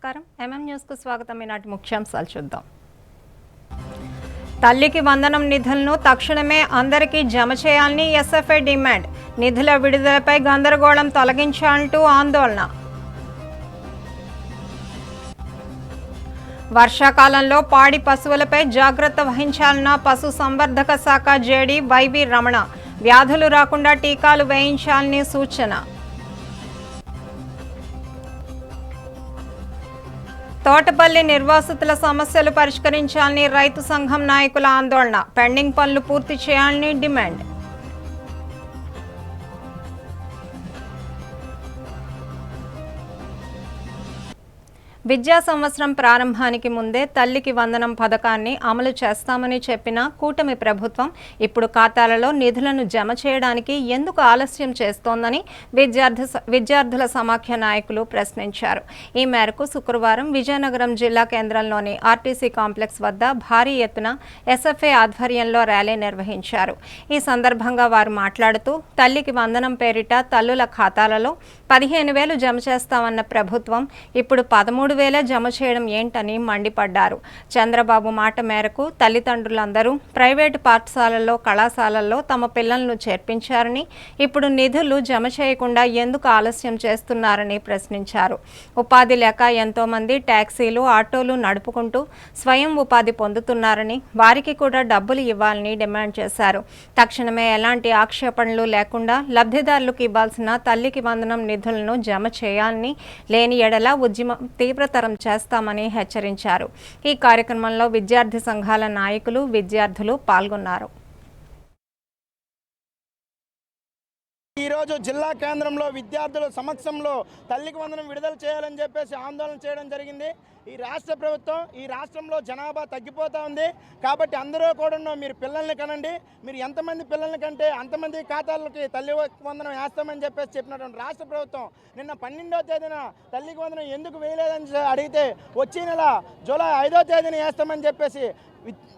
నమస్కారం న్యూస్ కు స్వాగతం. ఈనాటి ముఖ్యాంశాలు చూద్దాం. తల్లికి వందనం నిధులను తక్షణమే అందరికీ జమ చేయాలని ఎస్ఎఫ్ఐ డిమాండ్. నిధుల విడుదలపై గందరగోళం తొలగించాలంటూ ఆందోళన. వర్షాకాలంలో పాడి పశువులపై జాగ్రత్త వహించాలన్న పశు సంవర్ధక శాఖ జేడీ వైవి రమణ. వ్యాధులు రాకుండా టీకాలు వేయించాలని సూచన. తోటపల్లి నిర్వాసితుల సమస్యలు పరిష్కరించాలని రైతు సంఘం నాయకుల ఆందోళన. పెండింగ్ పనులు పూర్తి చేయాలని డిమాండ్. విద్యా సంవత్సరం ప్రారంభానికి ముందే తల్లికి వందనం పథకాన్ని అమలు చేస్తామని చెప్పిన కూటమి ప్రభుత్వం ఇప్పుడు ఖాతాలలో నిధులను జమ చేయడానికి ఎందుకు ఆలస్యం చేస్తోందని విద్యార్థుల సమాఖ్య నాయకులు ప్రశ్నించారు. ఈ మేరకు శుక్రవారం విజయనగరం జిల్లా కేంద్రంలోని ఆర్టీసీ కాంప్లెక్స్ వద్ద భారీ ఎత్తున ఎస్ఎఫ్ఐ ఆధ్వర్యంలో ర్యాలీ నిర్వహించారు. ఈ సందర్భంగా వారు మాట్లాడుతూ తల్లికి వందనం పేరిట తల్లుల ఖాతాలలో 15,000 జమ చేస్తామన్న ప్రభుత్వం ఇప్పుడు 13,000 జమ చేయడం ఏంటని మండిపడ్డారు. చంద్రబాబు మాట మేరకు తల్లిదండ్రులందరూ ప్రైవేటు పాఠశాలల్లో కళాశాలల్లో తమ పిల్లలను చేర్పించారని ఇప్పుడు నిధులు జమ చేయకుండా ఎందుకు ఆలస్యం చేస్తున్నారని ప్రశ్నించారు. ఉపాధి లేక ఎంతోమంది ట్యాక్సీలు ఆటోలు నడుపుకుంటూ స్వయం ఉపాధి పొందుతున్నారని వారికి కూడా డబ్బులు ఇవ్వాలని డిమాండ్ చేశారు. తక్షణమే ఎలాంటి ఆక్షేపణలు లేకుండా లబ్ధిదారులకు ఇవ్వాల్సిన తల్లికి వందనం నిధులను జమ చేయాలని, లేని ఎడల ఉద్యమం తీవ్రతరం చేస్తామని హెచ్చరించారు. ఈ కార్యక్రమంలో విద్యార్థి సంఘాల నాయకులు, విద్యార్థులు పాల్గొన్నారు. ఈరోజు జిల్లా కేంద్రంలో విద్యార్థుల సమక్షంలో తల్లికి వందనం విడుదల చేయాలని చెప్పేసి ఆందోళన చేయడం జరిగింది. ఈ రాష్ట్ర ప్రభుత్వం ఈ రాష్ట్రంలో జనాభా తగ్గిపోతూ ఉంది కాబట్టి అందరూ కూడా మీరు పిల్లల్ని కనండి, మీరు ఎంతమంది పిల్లల్ని కంటే అంతమంది ఖాతాలకి తల్లి వందనం వేస్తామని చెప్పేసి చెప్పినటువంటి రాష్ట్ర ప్రభుత్వం నిన్న 12వ తేదీన తల్లికి వందనం ఎందుకు వేయలేదని అడిగితే వచ్చే నెల జూలై 5వ తేదీన వేస్తామని చెప్పేసి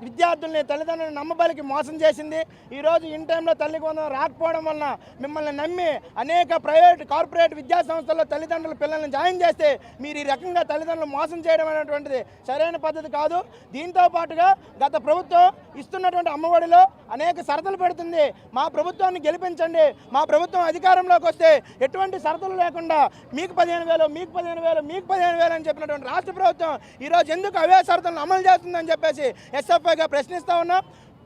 విద్యార్థుల్ని తల్లిదండ్రులను నమ్మబలికి మోసం చేసింది. ఈరోజు ఇన్ టైంలో తల్లికి వందనం రాకపోవడం వలన మిమ్మల్ని నమ్మి అనేక ప్రైవేట్ కార్పొరేట్ విద్యా సంస్థల్లో తల్లిదండ్రులు పిల్లల్ని జాయిన్ చేస్తే మీరు ఈ రకంగా తల్లిదండ్రులు మోసం చేయడం అనేటువంటిది సరైన పద్ధతి కాదు. దీంతో పాటుగా గత ప్రభుత్వం ఇస్తున్నటువంటి అమ్మఒడిలో అనేక షరతులు పెడుతుంది. మా ప్రభుత్వాన్ని గెలిపించండి, మా ప్రభుత్వం అధికారంలోకి వస్తే ఎటువంటి షరతులు లేకుండా మీకు 15,000 మీకు 15,000 మీకు 15,000 అని చెప్పినటువంటి రాష్ట్ర ప్రభుత్వం ఈరోజు ఎందుకు అవే షరతులను అమలు చేస్తుందని చెప్పేసి ఎస్ఎఫ్ఐగా ప్రశ్నిస్తూ ఉన్నాం.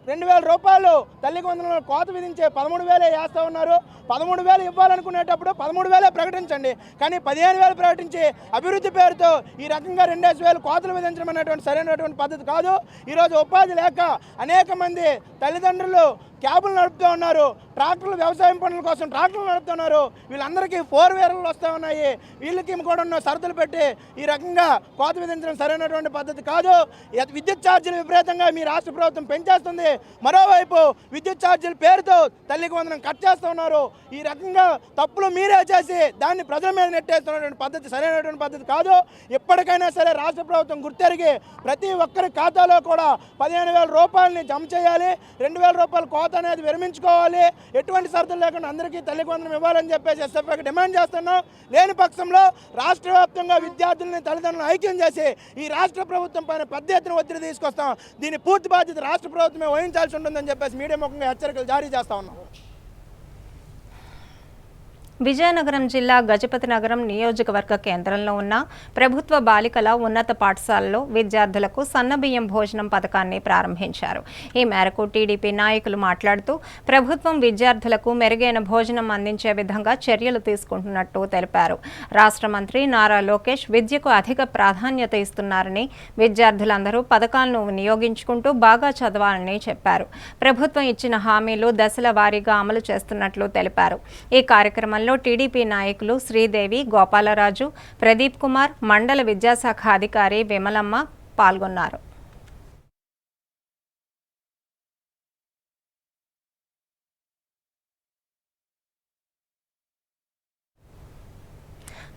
2,000 రూపాయలు తల్లికి వందనంలో కోత విధించే 13,000 వేస్తూ ఉన్నారు. 13,000 ఇవ్వాలనుకునేటప్పుడు 13,000 ప్రకటించండి, కానీ 15,000 ప్రకటించి అభివృద్ధి పేరుతో ఈ రకంగా 2,000 కోతలు విధించడం అనేటువంటి సరైనటువంటి పద్ధతి కాదు. ఈరోజు ఉపాధి లేక అనేక మంది తల్లిదండ్రులు క్యాబులు నడుపుతూ ఉన్నారు, ట్రాక్టర్లు వ్యవసాయం పనుల కోసం ట్రాక్టర్లు నడుపుతున్నారు. వీళ్ళందరికీ 4 వీలర్లు వస్తూ ఉన్నాయి. వీళ్ళకి కూడా ఉన్న షరతులు పెట్టి ఈ రకంగా కోత విధించడం సరైనటువంటి పద్ధతి కాదు. విద్యుత్ ఛార్జీలు విపరీతంగా మీ రాష్ట్ర ప్రభుత్వం పెంచేస్తుంది. మరోవైపు విద్యుత్ ఛార్జీల పేరుతో తల్లికి వందనం కట్ చేస్తూ ఉన్నారు. ఈ రకంగా తప్పులు మీరే చేసి దాన్ని ప్రజల మీద నెట్టేస్తున్నటువంటి పద్ధతి సరైనటువంటి పద్ధతి కాదు. ఎప్పటికైనా సరే రాష్ట్ర ప్రభుత్వం గుర్తెరిగి ప్రతి ఒక్కరి ఖాతాలో కూడా 15,000 రూపాయలని జమ చేయాలి. 2,000 రూపాయలు కోత అనేది విరమించుకోవాలి. ఎటువంటి షరతులు లేకుండా అందరికీ తల్లికి వందనం ఇవ్వాలని చెప్పేసి ఎస్ఎఫ్ఐకి డిమాండ్ చేస్తున్నాం. లేని పక్షంలో రాష్ట్ర వ్యాప్తంగా విద్యార్థులని తల్లిదండ్రులను ఐక్యం చేసి ఈ రాష్ట్ర ప్రభుత్వం పైన పెద్ద ఎత్తున ఒత్తిడి తీసుకొస్తాం. దీని పూర్తి బాధ్యత రాష్ట్ర ప్రభుత్వమే వహించాల్సి ఉంటుందని చెప్పేసి మీడియా ముఖంగా హెచ్చరికలు జారీ చేస్తా ఉన్నాం. విజయనగరం జిల్లా గజపతి నగరం నియోజకవర్గ కేంద్రంలో ఉన్న ప్రభుత్వ బాలికల ఉన్నత పాఠశాలలో విద్యార్థులకు సన్నబియ్యం భోజనం పథకాన్ని ప్రారంభించారు. ఈ మేరకు టీడీపీ నాయకులు మాట్లాడుతూ ప్రభుత్వం విద్యార్థులకు మెరుగైన భోజనం అందించే విధంగా చర్యలు తీసుకుంటున్నట్టు తెలిపారు. రాష్ట్ర మంత్రి నారా లోకేష్ విద్యకు అధిక ప్రాధాన్యత ఇస్తున్నారని, విద్యార్థులందరూ పథకాలను వినియోగించుకుంటూ బాగా చదవాలని చెప్పారు. ప్రభుత్వం ఇచ్చిన హామీలు దశల వారీగా అమలు చేస్తున్నట్లు తెలిపారు. ఈ కార్యక్రమంలో టీడీపీ నాయకులు శ్రీదేవి, గోపాలరాజు, ప్రదీప్ కుమార్, మండల విద్యాశాఖ అధికారి విమలమ్మ పాల్గొన్నారు.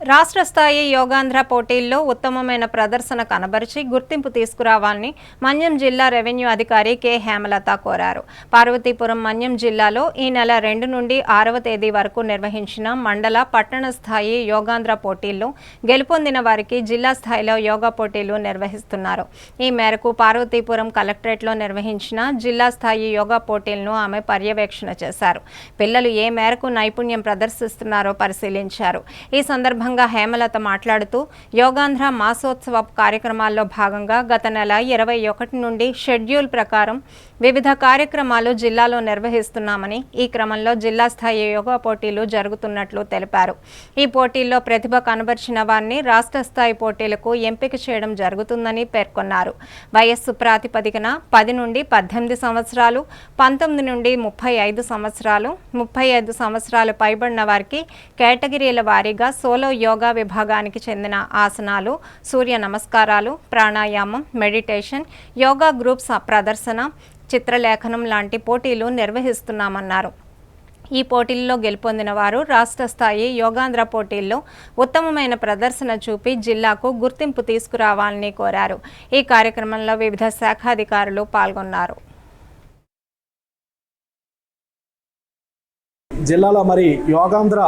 రాష్ట్ర స్థాయి యోగాంధ్ర పోటీల్లో ఉత్తమమైన ప్రదర్శన కనబరిచి గుర్తింపు తీసుకురావాలని మన్యం జిల్లా రెవెన్యూ అధికారి కె హేమలత కోరారు. పార్వతీపురం మన్యం జిల్లాలో ఈ నెల 2 నుండి 6వ తేదీ వరకు నిర్వహించిన మండల పట్టణ స్థాయి యోగాంధ్ర పోటీల్లో గెలుపొందిన వారికి జిల్లా స్థాయిలో యోగా పోటీలు నిర్వహిస్తున్నారు. ఈ మేరకు పార్వతీపురం కలెక్టరేట్లో నిర్వహించిన జిల్లా స్థాయి యోగా పోటీలను ఆమె పర్యవేక్షణ చేశారు. పిల్లలు ఏ మేరకు నైపుణ్యం ప్రదర్శిస్తున్నారో పరిశీలించారు. ఈ సందర్భంగా హేమలత మాట్లాడుతూ యోగాంధ్ర మాసోత్సవ కార్యక్రమాల్లో భాగంగా గత నెల 21 నుండి షెడ్యూల్ ప్రకారం వివిధ కార్యక్రమాలు జిల్లాలో నిర్వహిస్తున్నామని, ఈ క్రమంలో జిల్లా స్థాయి యోగా పోటీలు జరుగుతున్నట్లు తెలిపారు. ఈ పోటీల్లో ప్రతిభ కనబరిచిన వారిని రాష్ట్ర స్థాయి పోటీలకు ఎంపిక చేయడం జరుగుతుందని పేర్కొన్నారు. వయస్సు ప్రాతిపదికన 10 నుండి 18 సంవత్సరాలు, 19 నుండి 35 సంవత్సరాలు, 35 సంవత్సరాలు పైబడిన వారికి కేటగిరీల వారీగా సోలో యోగా విభాగానికి చెందిన ఆసనాలు, సూర్య నమస్కారాలు, ప్రాణాయామం, మెడిటేషన్, యోగా గ్రూప్స్ ప్రదర్శన, చిత్రలేఖనం లాంటి పోటీలు నిర్వహిస్తున్నామన్నారు. ఈ పోటీల్లో గెలుపొందిన వారు రాష్ట్ర స్థాయి యోగాంధ్ర పోటీల్లో ఉత్తమమైన ప్రదర్శన చూపి జిల్లాకు గుర్తింపు తీసుకురావాలని కోరారు. ఈ కార్యక్రమంలో వివిధ శాఖాధికారులు పాల్గొన్నారు. జిల్లాలో మరి యోగాంధ్ర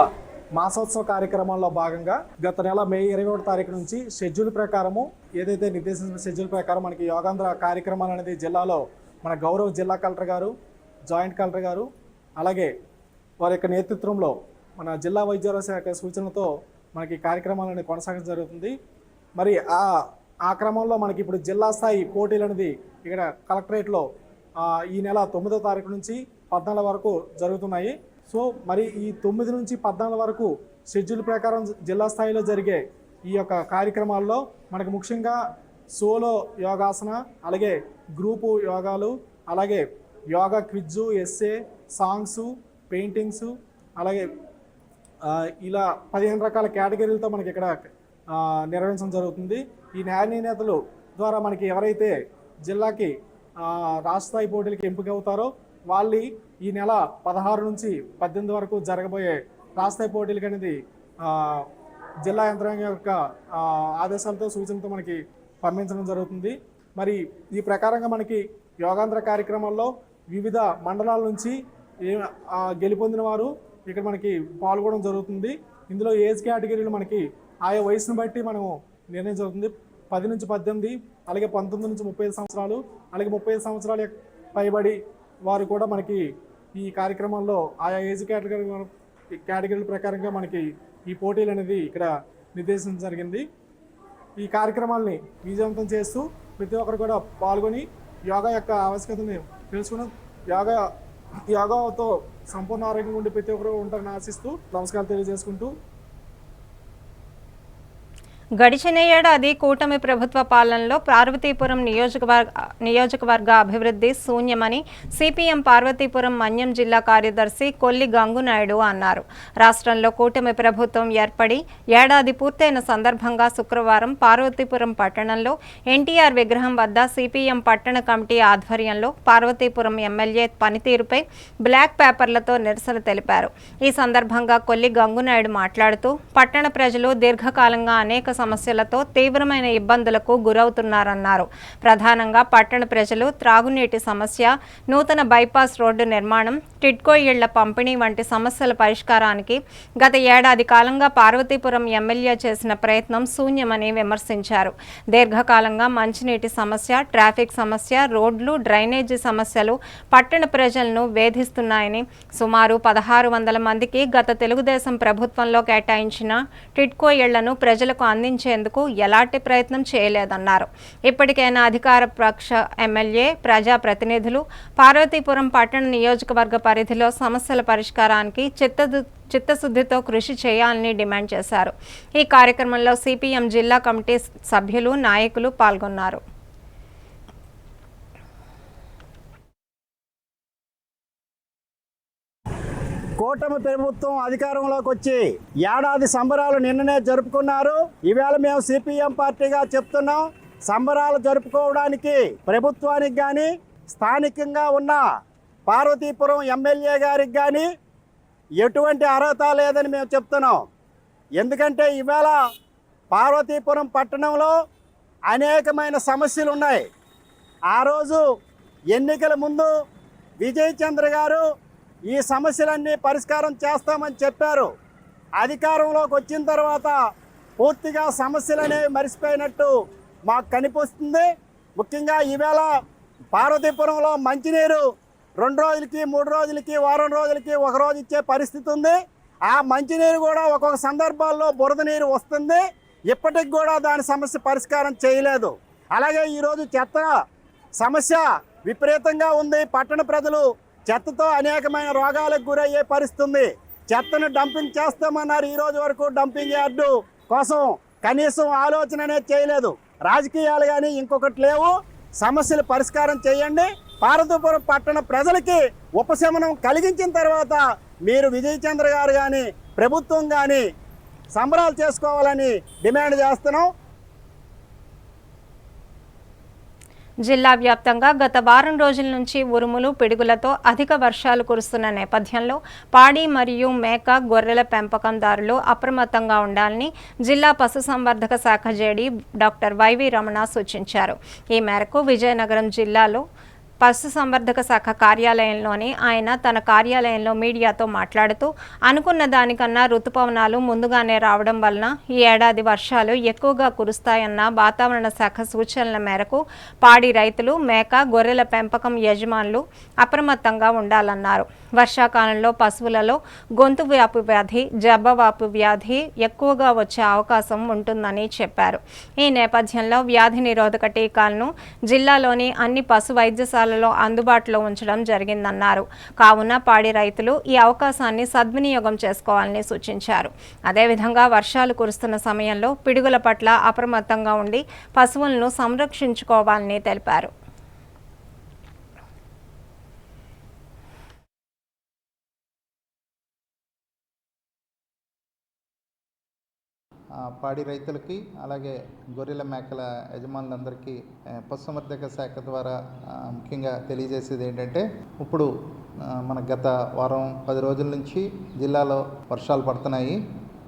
మాసోత్సవ కార్యక్రమంలో భాగంగా గత నెల మే 21 తారీఖు నుంచి షెడ్యూల్ ప్రకారము ఏదైతే నిర్దేశించిన షెడ్యూల్ ప్రకారం మనకి యోగాంధ్ర కార్యక్రమాలు అనేది జిల్లాలో మన గౌరవ జిల్లా కలెక్టర్ గారు, జాయింట్ కలెక్టర్ గారు, అలాగే వారి యొక్క నేతృత్వంలో మన జిల్లా వైద్యారోగ్య శాఖ సూచనలతో మనకి కార్యక్రమాలను కొనసాగించడం జరుగుతుంది. మరి ఆ క్రమంలో మనకి ఇప్పుడు జిల్లా స్థాయి పోటీలు అనేది ఇక్కడ కలెక్టరేట్లో ఈ నెల 9వ తారీఖు నుంచి 14 వరకు జరుగుతున్నాయి. సో మరి ఈ 9 నుంచి 14 వరకు షెడ్యూల్ ప్రకారం జిల్లా స్థాయిలో జరిగే ఈ యొక్క కార్యక్రమాల్లో మనకు ముఖ్యంగా సోలో యోగాసన, అలాగే గ్రూపు యోగాలు, అలాగే యోగా క్విజ్జు, ఎస్సే, సాంగ్సు, పెయింటింగ్సు, అలాగే ఇలా 15 రకాల కేటగిరీలతో మనకి ఇక్కడ నిర్వహించడం జరుగుతుంది. ఈ న్యాయనేతలు ద్వారా మనకి ఎవరైతే జిల్లాకి రాష్ట్ర స్థాయి పోటీలకి ఎంపిక అవుతారో వాళ్ళు ఈ నెల 16 నుంచి 18 వరకు జరగబోయే రాష్ట్ర స్థాయి పోటీలకి అనేది జిల్లా యంత్రాంగం యొక్క ఆదేశాలతో సూచనలతో మనకి పంపించడం జరుగుతుంది. మరి ఈ ప్రకారంగా మనకి యోగాంధ్ర కార్యక్రమాల్లో వివిధ మండలాల నుంచి గెలుపొందిన వారు ఇక్కడ మనకి పాల్గొనడం జరుగుతుంది. ఇందులో ఏజ్ కేటగిరీలు మనకి ఆయా వయసును బట్టి మనం నిర్ణయం జరుగుతుంది. 10 నుంచి 18, అలాగే 19 నుంచి 35 సంవత్సరాలు, అలాగే 35 సంవత్సరాల పైబడి వారు కూడా మనకి ఈ కార్యక్రమంలో ఆయా ఏజ్ కేటగిరీల ప్రకారంగా మనకి ఈ పోటీలు అనేది ఇక్కడ నిర్దేశించడం జరిగింది. ఈ కార్యక్రమాల్ని విజయవంతం చేస్తూ ప్రతి ఒక్కరు కూడా పాల్గొని యోగా యొక్క ఆవశ్యకతని తెలుసుకుని యోగాతో సంపూర్ణ ఆరోగ్యంగా ఉండి ప్రతి ఒక్కరు ఉంటారని ఆశిస్తూ నమస్కారాలు తెలియజేసుకుంటూ, గడిచిన ఏడాది కూటమి ప్రభుత్వ పాలనలో పార్వతీపురం నియోజకవర్గ అభివృద్ధి శూన్యమని సిపిఎం పార్వతీపురం మన్యం జిల్లా కార్యదర్శి కొల్లి గంగునాయుడు అన్నారు. రాష్ట్రంలో కూటమి ప్రభుత్వం ఏర్పడి ఏడాది పూర్తయిన సందర్భంగా శుక్రవారం పార్వతీపురం పట్టణంలో ఎన్టీఆర్ విగ్రహం వద్ద సిపిఎం పట్టణ కమిటీ ఆధ్వర్యంలో పార్వతీపురం ఎమ్మెల్యే పనితీరుపై బ్లాక్ పేపర్లతో నిరసన తెలిపారు. ఈ సందర్భంగా కొల్లి గంగునాయుడు మాట్లాడుతూ పట్టణ ప్రజలు దీర్ఘకాలంగా అనేక సమస్యలతో తీవ్రమైన ఇబ్బందులకు గురవుతున్నారన్నారు. ప్రధానంగా పట్టణ ప్రజలు త్రాగునీటి సమస్య, నూతన బైపాస్ రోడ్డు నిర్మాణం, టిడ్కో ఇళ్ల పంపిణీ వంటి సమస్యల పరిష్కారానికి గత ఏడాది కాలంగా పార్వతీపురం ఎమ్మెల్యే చేసిన ప్రయత్నం శూన్యమని విమర్శించారు. దీర్ఘకాలంగా మంచినీటి సమస్య, ట్రాఫిక్ సమస్య, రోడ్లు, డ్రైనేజీ సమస్యలు పట్టణ ప్రజలను వేధిస్తున్నాయని, సుమారు 1600 మందికి గత తెలుగుదేశం ప్రభుత్వంలో కేటాయించిన టిడ్కో ఇళ్లను ప్రజలకు అందించేందుకు ఎలాంటి ప్రయత్నం చేయలేదన్నారు. ఇప్పటికైనా అధికార పక్ష ఎమ్మెల్యే, ప్రజాప్రతినిధులు పార్వతీపురం పట్టణ నియోజకవర్గ పరిధిలో సమస్యల పరిష్కారానికి చిత్తశుద్ధితో కృషి చేయాలని డిమాండ్ చేశారు. ఈ కార్యక్రమంలో సిపిఎం జిల్లా కమిటీ సభ్యులు, నాయకులు పాల్గొన్నారు. కూటమి ప్రభుత్వం అధికారంలోకి వచ్చి ఏడాది సంబరాలు నిన్ననే జరుపుకున్నారు. ఈవేళ మేము సిపిఎం పార్టీగా చెప్తున్నాం, సంబరాలు జరుపుకోవడానికి ప్రభుత్వానికి కానీ స్థానికంగా ఉన్న పార్వతీపురం ఎమ్మెల్యే గారికి కానీ ఎటువంటి అర్హత లేదని మేము చెప్తున్నాం. ఎందుకంటే ఇవాళ పార్వతీపురం పట్టణంలో అనేకమైన సమస్యలు ఉన్నాయి. ఆ రోజు ఎన్నికల ముందు విజయ్ చంద్ర గారు ఈ సమస్యలన్నీ పరిష్కారం చేస్తామని చెప్పారు. అధికారంలోకి వచ్చిన తర్వాత పూర్తిగా సమస్యలు అనేవి మరిచిపోయినట్టు మాకు కనిపిస్తుంది. ముఖ్యంగా ఈవేళ పార్వతీపురంలో మంచినీరు 2 రోజులకి 3 రోజులకి వారం రోజులకి ఒక రోజు ఇచ్చే పరిస్థితి ఉంది. ఆ మంచినీరు కూడా ఒక్కొక్క సందర్భాల్లో బురద నీరు వస్తుంది. ఇప్పటికి కూడా దాని సమస్య పరిష్కారం చేయలేదు. అలాగే ఈరోజు చెత్త సమస్య విపరీతంగా ఉంది. పట్టణ ప్రజలు చెత్తతో అనేకమైన రోగాలకు గురయ్యే పరిస్థితి ఉంది. చెత్తను డంపింగ్ చేస్తామన్నారు. ఈ రోజు వరకు డంపింగ్ యార్డు కోసం కనీసం ఆలోచన అనేది చేయలేదు. రాజకీయాలు కానీ ఇంకొకటి లేవు. సమస్యలు పరిష్కారం చేయండి. పార్వతీపురం పట్టణ ప్రజలకి ఉపశమనం కలిగించిన తర్వాత మీరు విజయ్ చంద్ర గారు కానీ ప్రభుత్వం కానీ సంబరాలు చేసుకోవాలని డిమాండ్ చేస్తున్నాం. జిల్లా వ్యాప్తంగా గత వారం రోజుల నుంచి ఉరుములు పిడుగులతో అధిక వర్షాలు కురుస్తున్న నేపథ్యంలో పాడి మరియు మేక గొర్రెల పెంపకందారులు అప్రమత్తంగా ఉండాలని జిల్లా పశుసంవర్ధక శాఖ జేడీ డాక్టర్ వైవి రమణ సూచించారు. ఈ మేరకు విజయనగరం జిల్లాలో పశుసంవర్ధక శాఖ కార్యాలయంలోని ఆయన తన కార్యాలయంలో మీడియాతో మాట్లాడుతూ అనుకున్న దానికన్నా రుతుపవనాలు ముందుగానే రావడం వలన ఈ ఏడాది వర్షాలు ఎక్కువగా కురుస్తాయన్న వాతావరణ శాఖ సూచనల మేరకు పాడి రైతులు మేక గొర్రెల పెంపకం యజమానులు అప్రమత్తంగా ఉండాలన్నారు. వర్షాకాలంలో పశువులలో గొంతు వ్యాపు వ్యాధి జబ్బవాపు వ్యాధి ఎక్కువగా వచ్చే అవకాశం ఉంటుందని చెప్పారు. ఈ నేపథ్యంలో వ్యాధి నిరోధక టీకాలను జిల్లాలోని అన్ని పశు వైద్యశాలలో అందుబాటులో ఉంచడం జరిగిందన్నారు. కావున పాడి రైతులు ఈ అవకాశాన్ని సద్వినియోగం చేసుకోవాలని సూచించారు. అదేవిధంగా వర్షాలు కురుస్తున్న సమయంలో పిడుగుల పట్ల అప్రమత్తంగా ఉండి పశువులను సంరక్షించుకోవాలని తెలిపారు. పాడి రైతులకి అలాగే గొర్రెల మేకల యజమానులందరికీ పశుసంవర్ధక శాఖ ద్వారా ముఖ్యంగా తెలియజేసేది ఏంటంటే ఇప్పుడు మన గత వారం 10 రోజుల నుంచి జిల్లాలో వర్షాలు పడుతున్నాయి.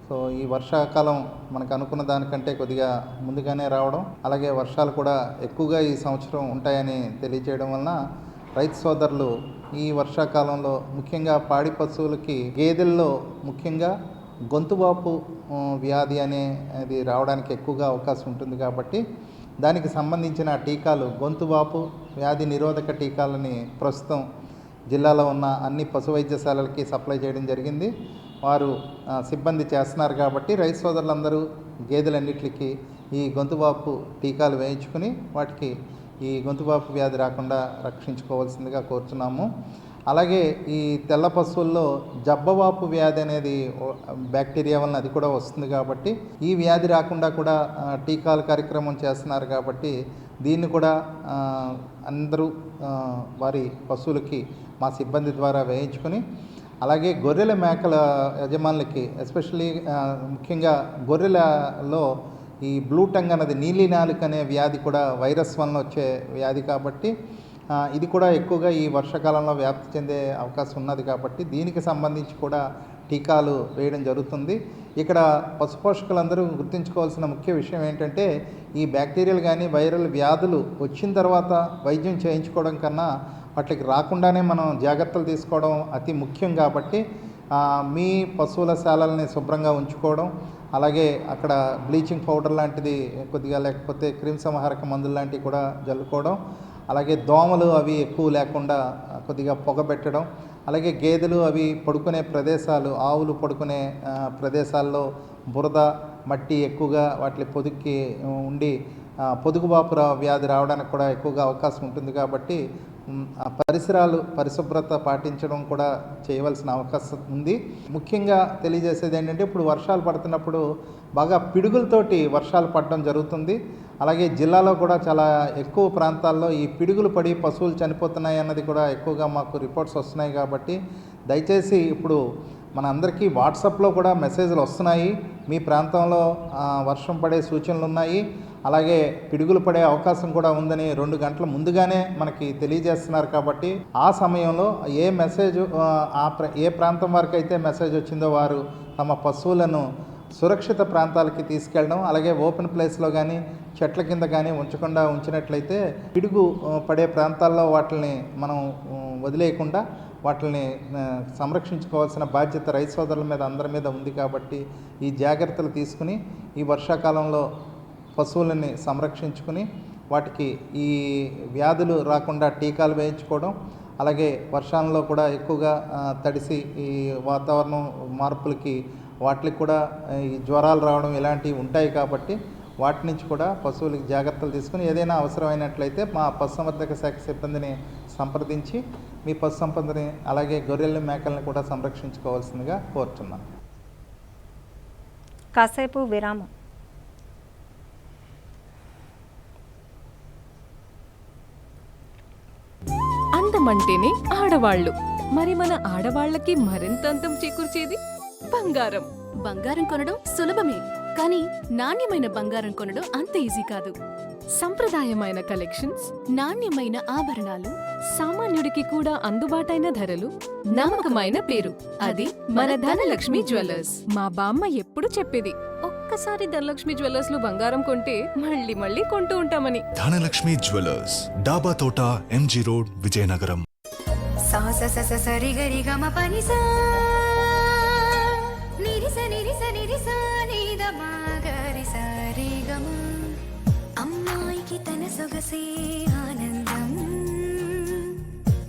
సో ఈ వర్షాకాలం మనకు అనుకున్న దానికంటే కొద్దిగా ముందుగానే రావడం, అలాగే వర్షాలు కూడా ఎక్కువగా ఈ సంవత్సరం ఉంటాయని తెలియజేయడం వలన రైతు సోదరులు ఈ వర్షాకాలంలో ముఖ్యంగా పాడి పశువులకి గేదెల్లో ముఖ్యంగా గొంతువాపు వ్యాధి అనేది రావడానికి ఎక్కువగా అవకాశం ఉంటుంది. కాబట్టి దానికి సంబంధించిన టీకాలు గొంతువాపు వ్యాధి నిరోధక టీకాలని ప్రస్తుతం జిల్లాలో ఉన్న అన్ని పశు వైద్యశాలలకి సప్లై చేయడం జరిగింది. వారు సిబ్బంది చేస్తున్నారు. కాబట్టి రైతు సోదరులందరూ గేదెలన్నిటికీ ఈ గొంతువాపు టీకాలు వేయించుకుని వాటికి ఈ గొంతువాపు వ్యాధి రాకుండా రక్షించుకోవాల్సిందిగా కోరుతున్నాము. అలాగే ఈ తెల్ల పశువుల్లో జబ్బవాపు వ్యాధి అనేది బ్యాక్టీరియా వలన అది కూడా వస్తుంది. కాబట్టి ఈ వ్యాధి రాకుండా కూడా టీకాల కార్యక్రమం చేస్తున్నారు. కాబట్టి దీన్ని కూడా అందరూ వారి పశువులకి మా సిబ్బంది ద్వారా వేయించుకొని, అలాగే గొర్రెల మేకల యజమానులకి ఎస్పెషల్లీ ముఖ్యంగా గొర్రెలలో ఈ బ్లూ టంగ్ అన్నది నీలి నాలుక అనే వ్యాధి కూడా వైరస్ వలన వచ్చే వ్యాధి. కాబట్టి ఇది కూడా ఎక్కువగా ఈ వర్షాకాలంలో వ్యాప్తి చెందే అవకాశం ఉన్నది. కాబట్టి దీనికి సంబంధించి కూడా టీకాలు వేయడం జరుగుతుంది. ఇక్కడ పశుపోషకులందరూ గుర్తుంచుకోవాల్సిన ముఖ్య విషయం ఏంటంటే ఈ బ్యాక్టీరియల్ కానీ వైరల్ వ్యాధులు వచ్చిన తర్వాత వైద్యం చేయించుకోవడం కన్నా వాటికి రాకుండానే మనం జాగ్రత్తలు తీసుకోవడం అతి ముఖ్యం. కాబట్టి మీ పశువుల శాలల్ని శుభ్రంగా ఉంచుకోవడం, అలాగే అక్కడ బ్లీచింగ్ పౌడర్ లాంటిది కొద్దిగా లేకపోతే క్రిమి సంహారక మందులు లాంటివి కూడా జల్లుకోవడం, అలాగే దోమలు అవి ఎక్కువ లేకుండా కొద్దిగా పొగబెట్టడం, అలాగే గేదెలు అవి పడుకునే ప్రదేశాలు ఆవులు పడుకునే ప్రదేశాల్లో బురద మట్టి ఎక్కువగా వాటి పొదుక్కి ఉండి పొదుగుబాపు వ్యాధి రావడానికి కూడా ఎక్కువగా అవకాశం ఉంటుంది. కాబట్టి పరిశుభ్రత పాటించడం కూడా చేయవలసిన అవకాశం ఉంది. ముఖ్యంగా తెలియజేసేది ఏంటంటే ఇప్పుడు వర్షాలు పడుతున్నప్పుడు బాగా పిడుగులతోటి వర్షాలు పడడం జరుగుతుంది. అలాగే జిల్లాలో కూడా చాలా ఎక్కువ ప్రాంతాల్లో ఈ పిడుగులు పడి పశువులు చనిపోతున్నాయి అన్నది కూడా ఎక్కువగా మాకు రిపోర్ట్స్ వస్తున్నాయి. కాబట్టి దయచేసి ఇప్పుడు మన అందరికీ వాట్సాప్లో కూడా మెసేజ్లు వస్తున్నాయి. మీ ప్రాంతంలో వర్షం పడే సూచనలు ఉన్నాయి, అలాగే పిడుగులు పడే అవకాశం కూడా ఉందని 2 గంటల ముందుగానే మనకి తెలియజేస్తున్నారు. కాబట్టి ఆ సమయంలో ఏ మెసేజ్ ఏ ప్రాంతం వారికి అయితే మెసేజ్ వచ్చిందో వారు తమ పశువులను సురక్షిత ప్రాంతాలకి తీసుకెళ్ళడం, అలాగే ఓపెన్ ప్లేస్లో కానీ చెట్ల కింద కానీ ఉంచకుండా ఉంచినట్లయితే పిడుగు పడే ప్రాంతాల్లో వాటిని మనం వదిలేయకుండా వాటిని సంరక్షించుకోవాల్సిన బాధ్యత రైతు సోదరుల మీద అందరి మీద ఉంది. కాబట్టి ఈ జాగ్రత్తలు తీసుకుని ఈ వర్షాకాలంలో పశువులని సంరక్షించుకుని వాటికి ఈ వ్యాధులు రాకుండా టీకాలు వేయించుకోవడం, అలాగే వర్షాలలో కూడా ఎక్కువగా తడిసి ఈ వాతావరణం మార్పులకి వాటికి కూడా ఈ జ్వరాలు రావడం ఇలాంటివి ఉంటాయి. కాబట్టి వాటి నుంచి కూడా పశువులకి జాగ్రత్తలు తీసుకుని ఏదైనా అవసరమైనట్లయితే మా పశుసంవర్ధక శాఖ సిబ్బందిని సంప్రదించి మీ పశు సంపదని అలాగే గొర్రెల మేకలను కూడా సంరక్షించుకోవాల్సిందిగా కోరుతున్నాను. కాసేపు విరామం. అందమంటేనే ఆడవాళ్ళు, మరి మన ఆడవాళ్ళకి మరింత అందం చేకూర్చేది బంగారం. బంగారం కొనడం సులభమే, కానీ నాణ్యమైన బంగారం కొనడం అంత ఈజీ కాదు. సంప్రదాయమైన కలెక్షన్స్, నాణ్యమైన ఆభరణాలు, సామాన్యుడికి కూడా అందుబాటైన ధరలు, నమ్మకమైన పేరు, అది మన ధనలక్ష్మి జ్యువెలర్స్. మా బామ్మ ఎప్పుడు చెప్పేది, ఒక్కసారి ధనలక్ష్మి జ్యువెలర్స్ లో బంగారం కొంటే మళ్ళీ మళ్ళీ కొంటూ ఉంటామని. ధనలక్ష్మి జ్యువెలర్స్, డాబా తోట, ఎంజీ రోడ్, విజయనగరం. అమ్మాయికి తన సొగసే ఆనందం,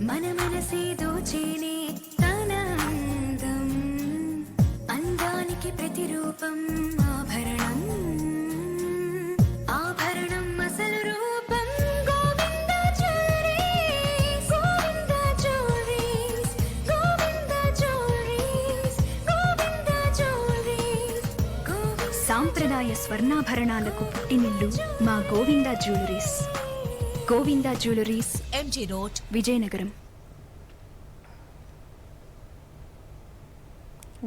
మన మనసే దోచేనే తన అందం, అందానికి ప్రతిరూపం ఆభరణం, ఆభరణం అసలు రూపం Govinda jewelleries, Govinda jewelleries, Govinda jewelleries, Govinda jewelleries. సాంప్రదాయ స్వర్ణాభరణాలకు పుట్టినిల్లు మా Govinda jewelleries. Govinda jewelleries, MG road, Vizianagaram.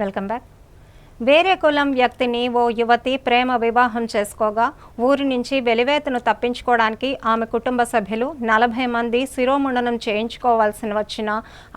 Welcome back. వేరే కులం వ్యక్తిని ఓ యువతి ప్రేమ వివాహం చేసుకోగా ఊరి నుంచి వెలివేతను తప్పించుకోవడానికి ఆమె కుటుంబ సభ్యులు 40 మంది శిరోముండనం చేయించుకోవాల్సి వచ్చిన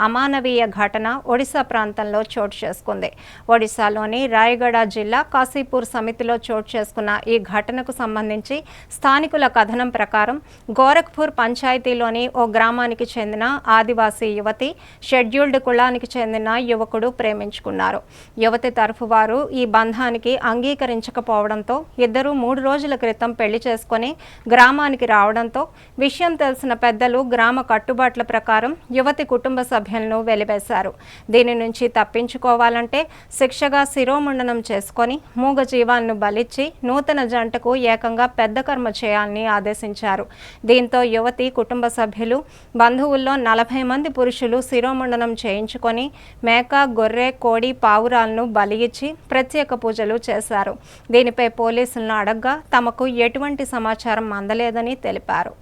అమానవీయ ఘటన ఒడిశా ప్రాంతంలో చోటు చేసుకుంది. ఒడిశాలోని రాయగడ జిల్లా కాశీపూర్ సమితిలో చోటు చేసుకున్న ఈ ఘటనకు సంబంధించి స్థానికుల కథనం ప్రకారం గోరఖ్పూర్ పంచాయతీలోని ఓ గ్రామానికి చెందిన ఆదివాసీ యువతి షెడ్యూల్డ్ కులానికి చెందిన యువకుడు ప్రేమించుకున్నారు. యువతి తరఫు వారు ఈ బంధానికి అంగీకరించకపోవడంతో ఇద్దరు 3 రోజుల క్రితం పెళ్లి చేసుకుని గ్రామానికి రావడంతో విషయం తెలిసిన పెద్దలు గ్రామ కట్టుబాట్ల ప్రకారం యువతి కుటుంబ సభ్యులను వెలివేశారు. దీని నుంచి తప్పించుకోవాలంటే శిక్షగా శిరోముండనం చేసుకొని మూగజీవాలను బలిచ్చి నూతన జంటకు ఏకంగా పెద్ద కర్మ చేయాలని ఆదేశించారు. దీంతో యువతి కుటుంబ సభ్యులు బంధువుల్లో 40 మంది పురుషులు శిరోముండనం చేయించుకొని మేక, గొర్రె, కోడి, పావురాలను బలియిచ్చి ప్రత్యేక పూజలు చేశారు. దీనిపై పోలీసులను అడగ్గా తమకు ఎటువంటి సమాచారం అందలేదని తెలిపారు.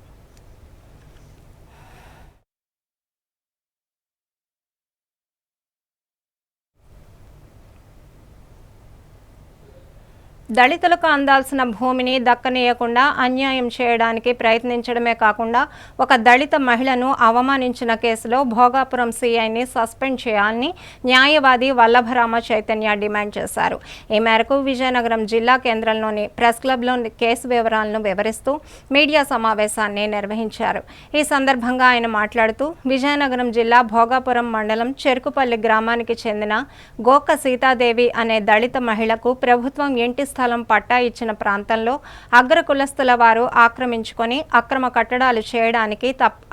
దళితులకు అందాల్సిన భూమిని దక్కనీయకుండా అన్యాయం చేయడానికి ప్రయత్నించడమే కాకుండా ఒక దళిత మహిళను అవమానించిన కేసులో భోగాపురం సీఐని సస్పెండ్ చేయాలని న్యాయవాది వల్లభరామ చైతన్య డిమాండ్ చేశారు. ఈ మేరకు విజయనగరం జిల్లా కేంద్రంలోని ప్రెస్ క్లబ్లో కేసు వివరాలను వివరిస్తూ మీడియా సమావేశాన్ని నిర్వహించారు. ఈ సందర్భంగా ఆయన మాట్లాడుతూ విజయనగరం జిల్లా భోగాపురం మండలం చెరుకుపల్లి గ్రామానికి చెందిన గోక సీతాదేవి అనే దళిత మహిళకు ప్రభుత్వం ఇంటి స్థలం పట్టా ఇచ్చిన ప్రాంతంలో అగ్ర కులస్తుల వారు ఆక్రమించుకొని అక్రమ కట్టడాలు చేయడానికి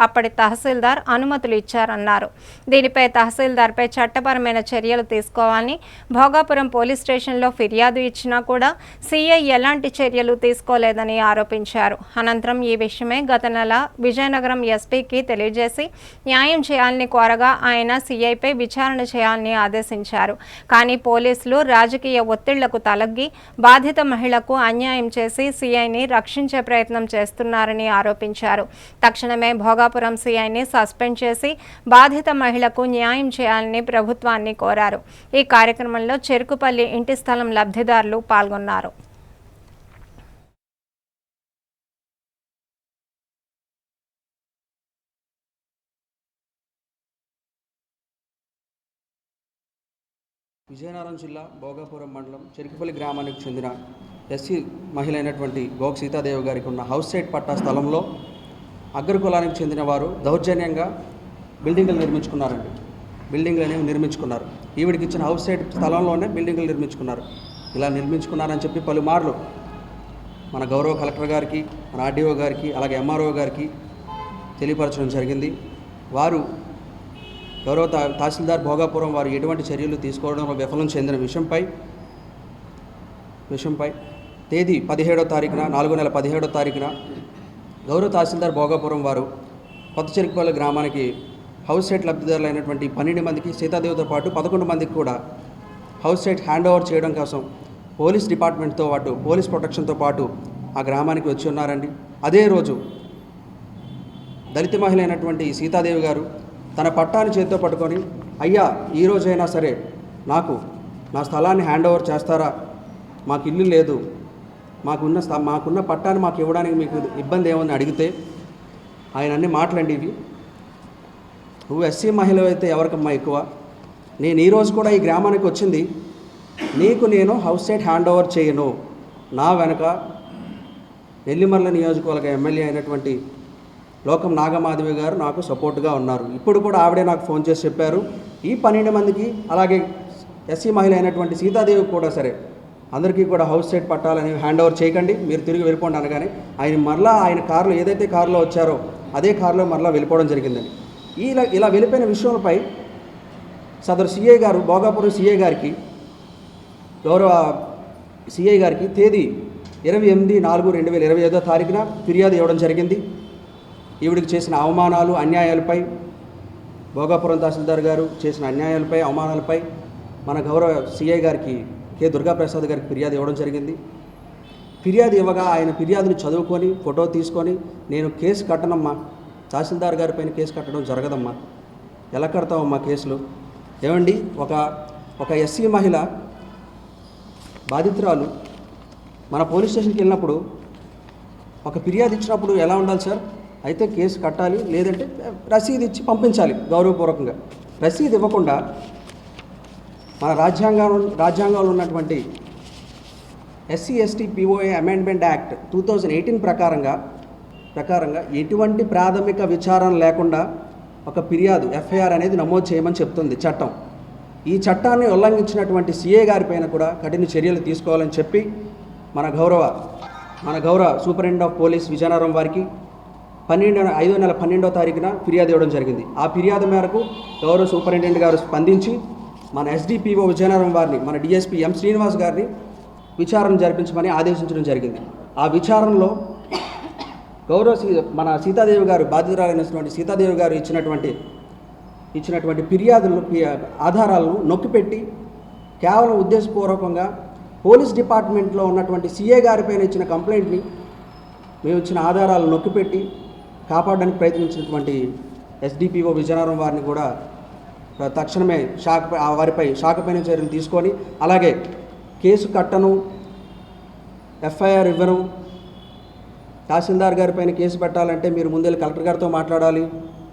అప్పటి తహసీల్దార్ అనుమతులు ఇచ్చారన్నారు. దీనిపై తహసీల్దార్పై చట్టపరమైన చర్యలు తీసుకోవాలని భోగాపురం పోలీస్ స్టేషన్లో ఫిర్యాదు ఇచ్చినా కూడా సీఐ ఎలాంటి చర్యలు తీసుకోలేదని ఆరోపించారు. అనంతరం ఈ విషయమే గత నెల విజయనగరం ఎస్పీకి తెలియజేసి న్యాయం చేయాలని కోరగా ఆయన సీఐపై విచారణ చేయాలని ఆదేశించారు. కానీ పోలీసులు రాజకీయ ఒత్తిళ్లకు తలగ్గి బాధిత మహిళకు అన్యాయం చేసి సీఐని రక్షించే ప్రయత్నం చేస్తున్నారని ఆరోపించారు. తక్షణమే భోగాపురం సీఐని సస్పెండ్ చేసి బాధిత మహిళకు న్యాయం చేయాలని ప్రభుత్వాన్ని కోరారు. ఈ కార్యక్రమంలో చెరుకుపల్లి ఇంటి స్థలం లబ్ధిదారులు పాల్గొన్నారు. విజయనగరం జిల్లా భోగాపురం మండలం చెరుకుపల్లి గ్రామానికి చెందిన ఎస్సీ మహిళ అయినటువంటి గోక్ సీతాదేవి గారికి ఉన్న హౌస్ సైట్ పట్టా స్థలంలో అగ్రకులానికి చెందిన వారు దౌర్జన్యంగా బిల్డింగ్లు నిర్మించుకున్నారండి. బిల్డింగ్లు అనేవి నిర్మించుకున్నారు. ఈవిడికి ఇచ్చిన హౌస్ సైట్ స్థలంలోనే బిల్డింగ్లు నిర్మించుకున్నారు. ఇలా నిర్మించుకున్నారని చెప్పి పలుమార్లు మన గౌరవ కలెక్టర్ గారికి, మన ఆర్డీఓ గారికి, అలాగే ఎంఆర్ఓ గారికి తెలియపరచడం జరిగింది. వారు గౌరవ తహసీల్దార్ భోగాపురం వారు ఎటువంటి చర్యలు తీసుకోవడంలో విఫలం చెందిన విషయంపై తేదీ 17వ తారీఖున 4వ నెల 17వ తారీఖున గౌరవ తహసీల్దార్ భోగాపురం వారు కొత్త చెరుకుపల్లి గ్రామానికి హౌస్ సైట్ లబ్ధిదారులు అయినటువంటి 12 మందికి సీతాదేవితో పాటు 11 మందికి కూడా హౌస్ సైట్ హ్యాండ్ ఓవర్ చేయడం కోసం పోలీస్ డిపార్ట్మెంట్తో పాటు పోలీస్ ప్రొటెక్షన్తో పాటు ఆ గ్రామానికి వచ్చి ఉన్నారండి. అదే రోజు దళిత మహిళ అయినటువంటి సీతాదేవి గారు తన పట్టాన్ని చేతితో పట్టుకొని, అయ్యా ఈ రోజైనా సరే నాకు నా స్థలాన్ని హ్యాండ్ ఓవర్ చేస్తారా, మాకు ఇల్లు లేదు, మాకున్న పట్టాన్ని మాకు ఇవ్వడానికి మీకు ఇబ్బంది ఏమని అడిగితే ఆయన అన్ని మాటలండి ఇవి. నువ్వు ఎస్సీ మహిళ అయితే ఎవరికమ్మా ఎక్కువ, నేను ఈరోజు కూడా ఈ గ్రామానికి వచ్చింది నీకు నేను హౌస్ సైట్ హ్యాండ్ ఓవర్ చేయను. నా వెనక నెల్లిమర్ల నియోజకవర్గ ఎమ్మెల్యే అయినటువంటి లోకం నాగమాధవి గారు నాకు సపోర్ట్గా ఉన్నారు. ఇప్పుడు కూడా ఆవిడే నాకు ఫోన్ చేసి చెప్పారు, ఈ 12 మందికి అలాగే ఎస్సీ మహిళ అయినటువంటి సీతాదేవికి కూడా సరే అందరికీ కూడా హౌస్ సైట్ పట్టాలని హ్యాండ్ ఓవర్ చేయకండి, మీరు తిరిగి వెళ్ళిపోండి అనగానే ఆయన కారులో ఏదైతే కారులో వచ్చారో అదే కారులో మరలా వెళ్ళిపోవడం జరిగిందండి. ఇలా వెళ్ళిపోయిన విషయంపై సదరు సిఐ గారు భోగాపురం సిఐ గారికి గౌరవ సిఐ గారికి తేదీ 28/4/2025 తారీఖున ఫిర్యాదు ఇవ్వడం జరిగింది. ఈవిడికి చేసిన అవమానాలు, అన్యాయాలపై భోగాపురం తహసీల్దార్ గారు చేసిన అన్యాయాలపై, అవమానాలపై మన గౌరవ సిఐ గారికి కె దుర్గాప్రసాద్ గారికి ఫిర్యాదు ఇవ్వడం జరిగింది. ఫిర్యాదు ఇవ్వగా ఆయన ఫిర్యాదుని చదువుకొని ఫోటో తీసుకొని, నేను కేసు కట్టనమ్మా, తహసీల్దార్ గారి పైన కేసు కట్టడం జరగదమ్మా, ఎలా కడతామమ్మా కేసులు, ఏమండి ఒక ఎస్సీ మహిళ బాధితురాలు మన పోలీస్ స్టేషన్కి వెళ్ళినప్పుడు ఒక ఫిర్యాదు ఇచ్చినప్పుడు ఎలా ఉండాలి సార్, అయితే కేసు కట్టాలి, లేదంటే రసీదు ఇచ్చి పంపించాలి గౌరవపూర్వకంగా. రసీదు ఇవ్వకుండా మన రాజ్యాంగంలో ఉన్నటువంటి SC/ST POA అమెండ్మెంట్ యాక్ట్ 2018 ప్రకారంగా ఎటువంటి ప్రాథమిక విచారణ లేకుండా ఒక ఫిర్యాదు FIR అనేది నమోదు చేయమని చెప్తుంది చట్టం. ఈ చట్టాన్ని ఉల్లంఘించినటువంటి సిఏ గారి పైన కూడా కఠిన చర్యలు తీసుకోవాలని చెప్పి మన గౌరవ సూపరింటెండెంట్ ఆఫ్ పోలీస్ విజయనగరం వారికి 5వ నెల 12వ తారీఖున ఫిర్యాదు ఇవ్వడం జరిగింది. ఆ ఫిర్యాదు మేరకు గౌరవ సూపరింటెండెంట్ గారు స్పందించి మన SDPO విజయనగరం వారిని, మన DSP M శ్రీనివాస్ గారిని విచారణ జరిపించమని ఆదేశించడం జరిగింది. ఆ విచారణలో మన సీతాదేవి గారు, బాధితురాలైనటువంటి సీతాదేవి గారు ఇచ్చినటువంటి ఫిర్యాదులు ఆధారాలను నొక్కిపెట్టి కేవలం ఉద్దేశపూర్వకంగా పోలీస్ డిపార్ట్మెంట్లో ఉన్నటువంటి సిఏ గారిపైన ఇచ్చిన కంప్లైంట్ని మేము ఇచ్చిన ఆధారాలను నొక్కిపెట్టి కాపాడడానికి ప్రయత్నించినటువంటి SDPO విజయనగరం వారిని కూడా తక్షణమే వారిపై శాఖపైన చర్యలు తీసుకొని, అలాగే కేసు కట్టను, FIR ఇవ్వను, తహసీల్దార్ గారిపైన కేసు పెట్టాలంటే మీరు ముందే కలెక్టర్ గారితో మాట్లాడాలి,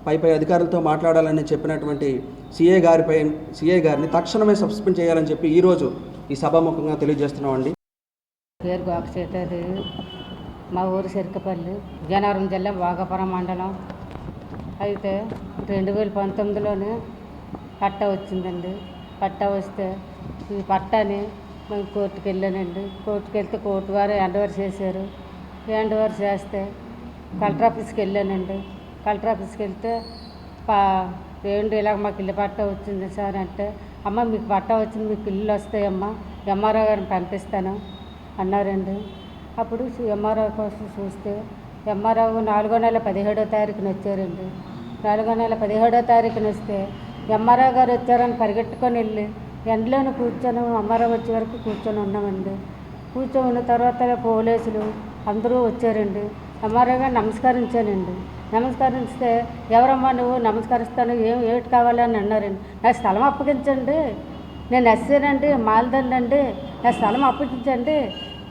పై అధికారులతో మాట్లాడాలని చెప్పినటువంటి సిఐ గారిని తక్షణమే సస్పెండ్ చేయాలని చెప్పి ఈరోజు ఈ సభాముఖంగా తెలియజేస్తున్నామండి. పేరు గోక సీతాదేవి, మా ఊరు చెరుకుపల్లి, విజయనగరం జిల్లా భోగాపురం మండలం. అయితే 2019లోనే పట్టా వచ్చిందండి. పట్టా వస్తే ఈ పట్టాని మేము కోర్టుకు వెళ్ళానండి. కోర్టుకు వెళ్తే కోర్టు వారు హ్యాండ్ ఓవర్ చేశారు. హ్యాండ్ ఓవర్ చేస్తే కలెక్టర్ ఆఫీస్కి వెళ్ళానండి. కలెక్టర్ ఆఫీస్కి వెళ్తే ఏంటి ఇలాగ మాకు ఇల్లు పట్టా వచ్చింది సార్ అంటే, అమ్మ మీకు పట్టా వచ్చింది, మీకు ఇల్లు వస్తాయమ్మా, ఎంఆర్ఓ గారిని పంపిస్తాను అన్నారండి. అప్పుడు ఎంఆర్ఓ కోసం చూస్తే ఎంఆర్ఓ 4వ నెల 17వ తారీఖున వచ్చారండి. 4వ నెల 17వ తారీఖున వస్తే ఎంఆర్ఓ గారు వచ్చారని పరిగెట్టుకొని వెళ్ళి ఎండలోనే కూర్చొని ఎంఆర్ఓ వచ్చే వరకు కూర్చొని ఉన్నామండి. కూర్చొని ఉన్న తర్వాత పోలీసులు అందరూ వచ్చారండి. ఎంఆర్ఓ గారు నమస్కరించానండి. నమస్కరిస్తే ఎవరమ్మా నువ్వు, నమస్కరిస్తాను, ఏమిటి కావాలని అన్నారండి. నా స్థలం అప్పగించండి, నేను ఎస్సీనండి, మాల్దండి, నా స్థలం అప్పగించండి.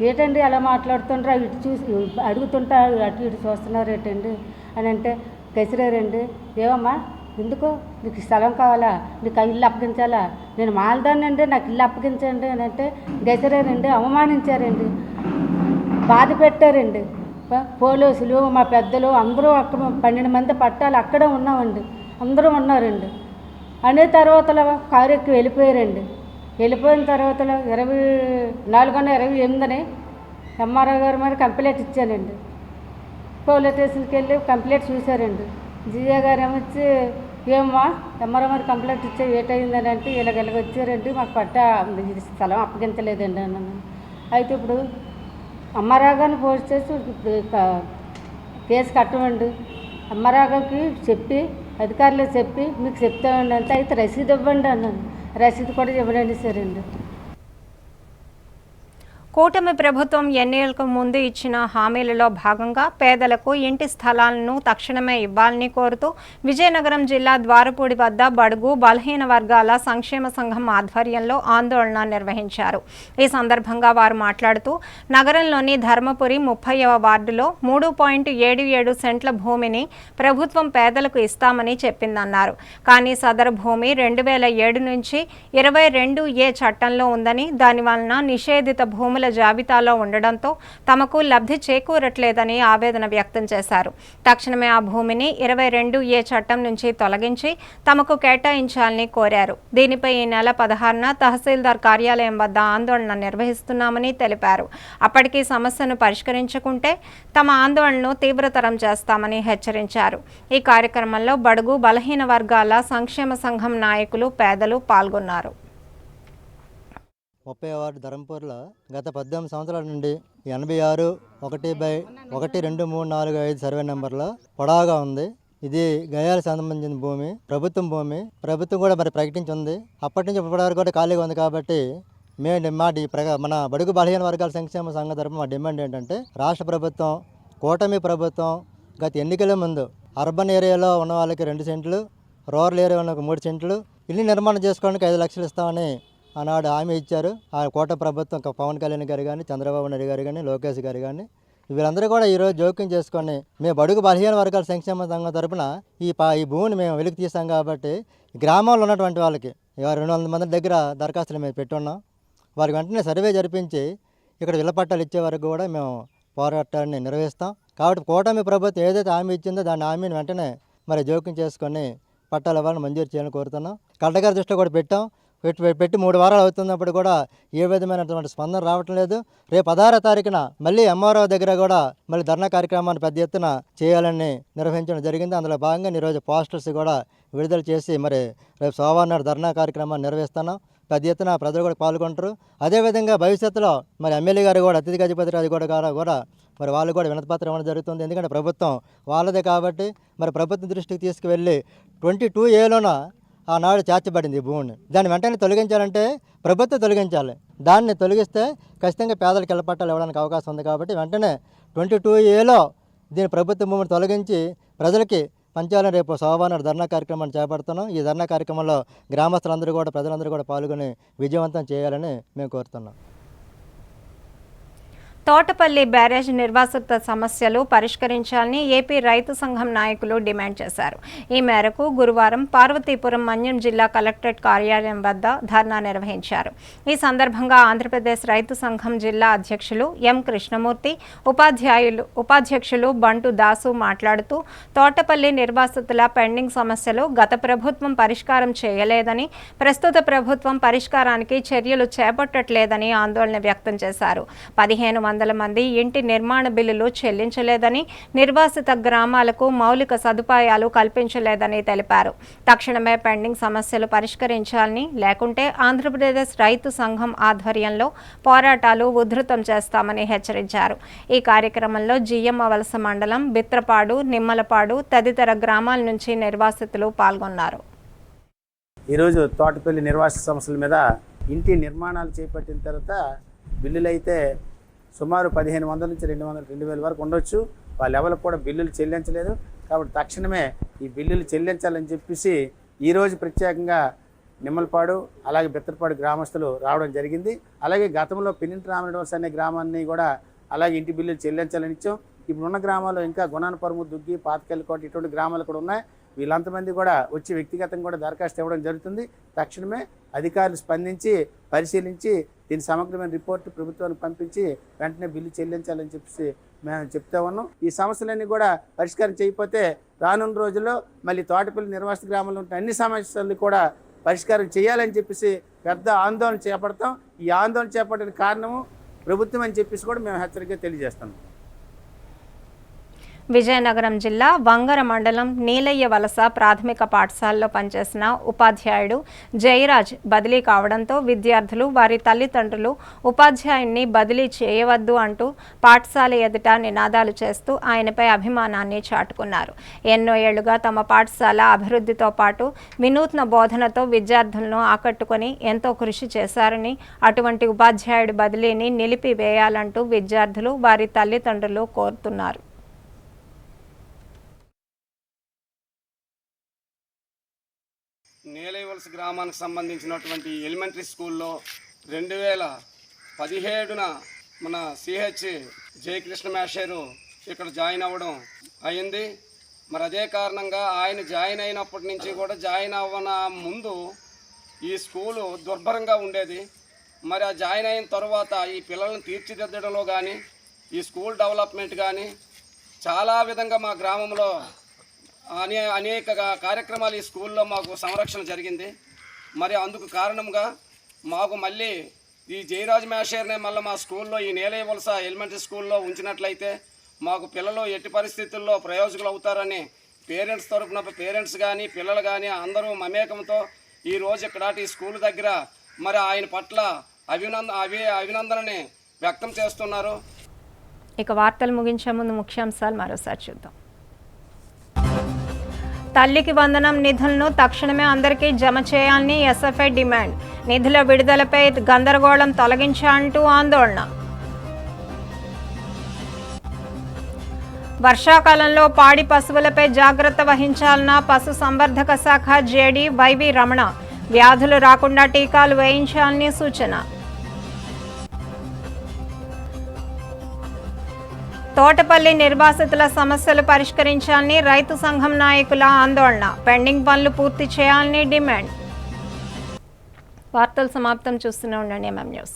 ఏంటండి అలా మాట్లాడుతుంటారు, ఇటు చూసి అడుగుతుంటా అటు ఇటు చూస్తున్నారు ఏంటండి అని అంటే, కసిరారండి. ఏమమ్మా ఎందుకో నీకు స్థలం కావాలా, నీకు ఆ ఇల్లు అప్పగించాలా, నేను మాలదానండి నాకు ఇల్లు అప్పగించండి అని అంటే గెసరారండి, అవమానించారండి, బాధ పెట్టారండి. పోలీసులు మా పెద్దలు అందరూ అక్కడ 12 మంది పట్టాలు అక్కడే ఉన్నామండి, అందరూ ఉన్నారండి. అనే తర్వాత కారు ఎక్కి వెళ్ళిపోయారండి. వెళ్ళిపోయిన తర్వాత 24/28 ఎంఆర్ఓ గారి మీద కంప్లైంట్ ఇచ్చానండి. పోలీస్ స్టేషన్కి వెళ్ళి కంప్లైంట్ చూశారండి. జిఏ గారు ఏమొచ్చి ఏమమ్మా ఎంఆర్ఓ గారు కంప్లైంట్ ఇచ్చే ఏటైందని అంటే ఇలాగ వచ్చారండి, మాకు ఇది స్థలం అప్పగించలేదండి అన్నాను. అయితే ఇప్పుడు ఎంఆర్ఓ గారిని పోస్ట్ చేసి ఇప్పుడు కేసు కట్టమండి, ఎంఆర్ఓ గారికి చెప్పి అధికారులు చెప్పి మీకు చెప్తామండి అంటే అయితే రసీదు ఇవ్వండి అన్నాను. రసీదు కూడా ఇవ్వడండి సరేండి. కూటమి ప్రభుత్వం ఎన్నికలకు ముందు ఇచ్చిన హామీలలో భాగంగా పేదలకు ఇంటి స్థలాలను తక్షణమే ఇవ్వాలని కోరుతూ విజయనగరం జిల్లా ద్వారపూడి వద్ద బడుగు బలహీన వర్గాల సంక్షేమ సంఘం ఆధ్వర్యంలో ఆందోళన నిర్వహించారు. ఈ సందర్భంగా వారు మాట్లాడుతూ నగరంలోని ధర్మపురి 30వ వార్డులో 3.77 సెంట్ల భూమిని ప్రభుత్వం పేదలకు ఇస్తామని చెప్పిందన్నారు. కానీ సదరు భూమి 2007 నుంచి 22A చట్టంలో ఉందని, దానివలన నిషేధిత భూముల జాబితాలో ఉండడంతో తమకు లబ్ధి చేకూరట్లేదని ఆవేదన వ్యక్తం చేశారు. తక్షణమే ఆ భూమిని 22A చట్టం నుంచి తొలగించి తమకు కేటాయించాలని కోరారు. దీనిపై ఈ నెల 16న తహసీల్దార్ కార్యాలయం వద్ద ఆందోళన నిర్వహిస్తున్నామని తెలిపారు. అప్పటికీ సమస్యను పరిష్కరించుకుంటే తమ ఆందోళనను తీవ్రతరం చేస్తామని హెచ్చరించారు. ఈ కార్యక్రమంలో బడుగు బలహీన వర్గాల సంక్షేమ సంఘం నాయకులు, పేదలు పాల్గొన్నారు. 30వ వార్డు ధర్మపూర్లో గత 18 సంవత్సరాల నుండి 86/1/1-2-3-4-5 సర్వే నెంబర్లో పొడవుగా ఉంది. ఇది గయాలకు సంబంధించిన భూమి, ప్రభుత్వం భూమి. ప్రభుత్వం కూడా మరి ప్రకటించింది. అప్పటి నుంచి ఇప్పటివరకు కూడా ఖాళీగా ఉంది. కాబట్టి మన బడుగు బలహీన వర్గాల సంక్షేమ సంఘం తరపున మా డిమాండ్ ఏంటంటే రాష్ట్ర ప్రభుత్వం, కూటమి ప్రభుత్వం గత ఎన్నికల ముందు అర్బన్ ఏరియాలో ఉన్న వాళ్ళకి 2 సెంట్లు, రూరల్ ఏరియా ఉన్న 3 సెంట్లు ఇల్లు నిర్మాణం చేసుకోవడానికి 5 లక్షలు ఇస్తామని ఆనాడు హామీ ఇచ్చారు. ఆ కోట ప్రభుత్వం పవన్ కళ్యాణ్ గారు కానీ, చంద్రబాబు నాయుడు గారు కానీ, లోకేష్ గారు కానీ వీళ్ళందరూ కూడా ఈరోజు జోక్యం చేసుకొని మేము బడుగు బలహీన వర్గాల సంక్షేమ సంఘం తరపున ఈ భూమిని మేము వెలికి తీసాం. కాబట్టి గ్రామాల్లో ఉన్నటువంటి వాళ్ళకి 200 మంది దగ్గర దరఖాస్తులు మేము పెట్టున్నాం. వారికి వెంటనే సర్వే జరిపించి ఇక్కడ ఇళ్ల పట్టాలు ఇచ్చే వరకు కూడా మేము పోరాటాన్ని నిర్వహిస్తాం. కాబట్టి కూటమి ప్రభుత్వం ఏదైతే హామీ ఇచ్చిందో దాని హామీని వెంటనే మరి జోక్యం చేసుకొని పట్టాలు ఇవ్వాలని మంజూరు చేయాలని కోరుతున్నాం. కలెక్టర్ గారి దృష్టిలో కూడా పెట్టి 3 వారాలు అవుతున్నప్పుడు కూడా ఏ విధమైనటువంటి స్పందన రావటం లేదు. రేపు 16వ తారీఖున మళ్ళీ ఎంఆర్ఓ దగ్గర కూడా మళ్ళీ ధర్నా కార్యక్రమాన్ని పెద్ద ఎత్తున చేయాలని నిర్వహించడం జరిగింది. అందులో భాగంగా ఈరోజు పోస్టర్స్ కూడా విడుదల చేసి మరి రేపు సోమవారం నాడు ధర్నా కార్యక్రమాన్ని నిర్వహిస్తున్నాం. పెద్ద ఎత్తున ప్రజలు కూడా పాల్గొంటారు. అదేవిధంగా భవిష్యత్తులో మరి ఎమ్మెల్యే గారు కూడా అతిథి గజపతి రాజు కూడా మరి వాళ్ళు కూడా వినతిపత్రం ఇవ్వడం జరుగుతుంది. ఎందుకంటే ప్రభుత్వం వాళ్ళదే కాబట్టి మరి ప్రభుత్వం దృష్టికి తీసుకువెళ్ళి 22Aలోన ఆనాడు చేర్చబడింది ఈ భూమిని. దాన్ని వెంటనే తొలగించాలంటే ప్రభుత్వం తొలగించాలి. దాన్ని తొలగిస్తే ఖచ్చితంగా పేదలకు ఇళ్ల పట్టాలు ఇవ్వడానికి అవకాశం ఉంది. కాబట్టి వెంటనే 22Aలో దీని ప్రభుత్వ భూమిని తొలగించి ప్రజలకి పంచాలని రేపు సోమవారం ధర్నా కార్యక్రమాన్ని చేపడుతున్నాం. ఈ ధర్నా కార్యక్రమంలో గ్రామస్తులందరూ కూడా ప్రజలందరూ కూడా పాల్గొని విజయవంతం చేయాలని మేము కోరుతున్నాం. తోటపల్లి బ్యారేజ్ నిర్వాసిత సమస్యలు పరిష్కరించాలని ఏపీ రైతు సంఘం నాయకులు డిమాండ్ చేశారు. ఈ మేరకు గురువారం పార్వతీపురం మన్యం జిల్లా కలెక్టరేట్ కార్యాలయం వద్ద ధర్నా నిర్వహించారు. ఈ సందర్భంగా ఆంధ్రప్రదేశ్ రైతు సంఘం జిల్లా అధ్యక్షులు ఎం కృష్ణమూర్తి, ఉపాధ్యక్షులు బంటు దాసు మాట్లాడుతూ తోటపల్లి నిర్వాసితుల పెండింగ్ సమస్యలు గత ప్రభుత్వం పరిష్కారం చేయలేదని, ప్రస్తుత ప్రభుత్వం పరిష్కారానికి చర్యలు చేపట్టట్లేదని ఆందోళన వ్యక్తం చేశారు. 1500 మంది ఇంటి నిర్మాణ బిల్లులు చెల్లించలేదని, నిర్వాసిత గ్రామాలకు మౌలిక సదుపాయాలు కల్పించలేదని తెలిపారు. తక్షణమే పెండింగ్ సమస్యలు పరిష్కరించాలని, లేకుంటే ఆంధ్రప్రదేశ్ రైతు సంఘం ఆధ్వర్యంలో పోరాటాలు ఉధృతం చేస్తామని హెచ్చరించారు. ఈ కార్యక్రమంలో జియ్యమ్మ వలస మండలం, బిత్రపాడు, నిమ్మలపాడు తదితర గ్రామాల నుంచి నిర్వాసితులు పాల్గొన్నారు. ఈరోజు తోటపల్లి నిర్వాసిత సమస్యల మీద ఇంటి నిర్మాణాలు చేపట్టిన తర్వాత బిల్లులు అయితే సుమారు 1500 నుంచి 2000 వరకు ఉండొచ్చు. వాళ్ళు ఎవరికి కూడా బిల్లులు చెల్లించలేదు. కాబట్టి తక్షణమే ఈ బిల్లులు చెల్లించాలని చెప్పేసి ఈరోజు ప్రత్యేకంగా నిమ్మలపాడు అలాగే బెత్తరపాడు గ్రామస్తులు రావడం జరిగింది. అలాగే గతంలో పిన్నింటి రామనవలస అనే గ్రామాన్ని కూడా అలాగే ఇంటి బిల్లులు చెల్లించాలని ఇచ్చాం. ఇప్పుడున్న గ్రామాల్లో ఇంకా గుణానపరము, దుగ్గి, పాతకెళ్ళకోట ఇటువంటి గ్రామాలు కూడా ఉన్నాయి. వీళ్ళంతమంది కూడా వచ్చి వ్యక్తిగతంగా కూడా దరఖాస్తు ఇవ్వడం జరుగుతుంది. తక్షణమే అధికారులు స్పందించి పరిశీలించి దీని సమగ్రమైన రిపోర్టు ప్రభుత్వానికి పంపించి వెంటనే బిల్లు చెల్లించాలని చెప్పేసి మేము చెప్తా ఉన్నాం. ఈ సమస్యలన్నీ కూడా పరిష్కారం చేయకపోతే రానున్న రోజుల్లో మళ్ళీ తోటపల్లి నిర్వాసిత గ్రామంలో ఉన్న అన్ని సమస్యలు కూడా పరిష్కారం చేయాలని చెప్పేసి పెద్ద ఆందోళన చేపడతాం. ఈ ఆందోళన చేపట్టిన కారణము ప్రభుత్వం అని చెప్పేసి కూడా మేము హెచ్చరికగా తెలియజేస్తున్నాం. విజయనగరం జిల్లా వంగర మండలం నీలయ్య వలస ప్రాథమిక పాఠశాలలో పనిచేసిన ఉపాధ్యాయుడు జయరాజ్ బదిలీ కావడంతో విద్యార్థులు వారి తల్లిదండ్రులు ఉపాధ్యాయుడిని బదిలీ చేయవద్దు అంటూ పాఠశాల ఎదుట నినాదాలు చేస్తూ ఆయనపై అభిమానాన్ని చాటుకున్నారు. ఎన్నో ఏళ్లుగా తమ పాఠశాల అభివృద్ధితో పాటు వినూత్న బోధనతో విద్యార్థులను ఆకట్టుకొని ఎంతో కృషి చేశారని, అటువంటి ఉపాధ్యాయుడి బదిలీని నిలిపివేయాలంటూ విద్యార్థులు వారి తల్లిదండ్రులు కోరుతున్నారు. నీలయవలస గ్రామానికి సంబంధించినటువంటి ఎలిమెంటరీ స్కూల్లో 2017 మన సిహెచ్ జయకృష్ణ మేషేరు ఇక్కడ జాయిన్ అవ్వడం అయింది. మరి అదే కారణంగా ఆయన జాయిన్ అయినప్పటి నుంచి కూడా జాయిన్ అవ్వన ముందు ఈ స్కూలు దుర్భరంగా ఉండేది. మరి ఆ జాయిన్ అయిన తర్వాత ఈ పిల్లలను తీర్చిదిద్దడంలో కానీ ఈ స్కూల్ డెవలప్మెంట్ కానీ చాలా విధంగా మా గ్రామంలో అనేక కార్యక్రమాలు ఈ స్కూల్లో మాకు సంరక్షణ జరిగింది. మరి అందుకు కారణంగా మాకు మళ్ళీ ఈ జయరాజ్ మేషేర్నే మళ్ళీ మా స్కూల్లో ఈ నీలయ్య వలస ఎలిమెంటరీ స్కూల్లో ఉంచినట్లయితే మాకు పిల్లలు ఎట్టి పరిస్థితుల్లో ప్రయోజకులు అవుతారని పేరెంట్స్ తరఫున పేరెంట్స్ కానీ పిల్లలు కానీ అందరూ మమేకంతో ఈరోజు ఇక్కడ ఈ స్కూల్ దగ్గర మరి ఆయన పట్ల అభినందనని వ్యక్తం చేస్తున్నారు. ఇక వార్తలు ముగించే ముందు ముఖ్యాంశాలు మరోసారి చూద్దాం. తల్లికి వందనం నిధులను తక్షణమే అందరికీ జమ చేయాలని ఎస్ఎఫ్ఐ డిమాండ్. నిధుల విడుదలపై గందరగోళం తొలగించాలంటూ ఆందోళన. వర్షాకాలంలో పాడి పశువులపై జాగ్రత్త వహించాలన్న పశు సంవర్ధక శాఖ జేడీ వైవి రమణ. వ్యాధులు రాకుండా టీకాలు వేయించాలని సూచన. తోటపల్లి నిర్వాసితుల సమస్యలు పరిష్కరించాలని రైతు సంఘం నాయకుల ఆందోళన. పెండింగ్ పనులు పూర్తి చేయాలని డిమాండ్. వార్తలు సమాప్తం. చూస్తూనే ఉండండి MM న్యూస్.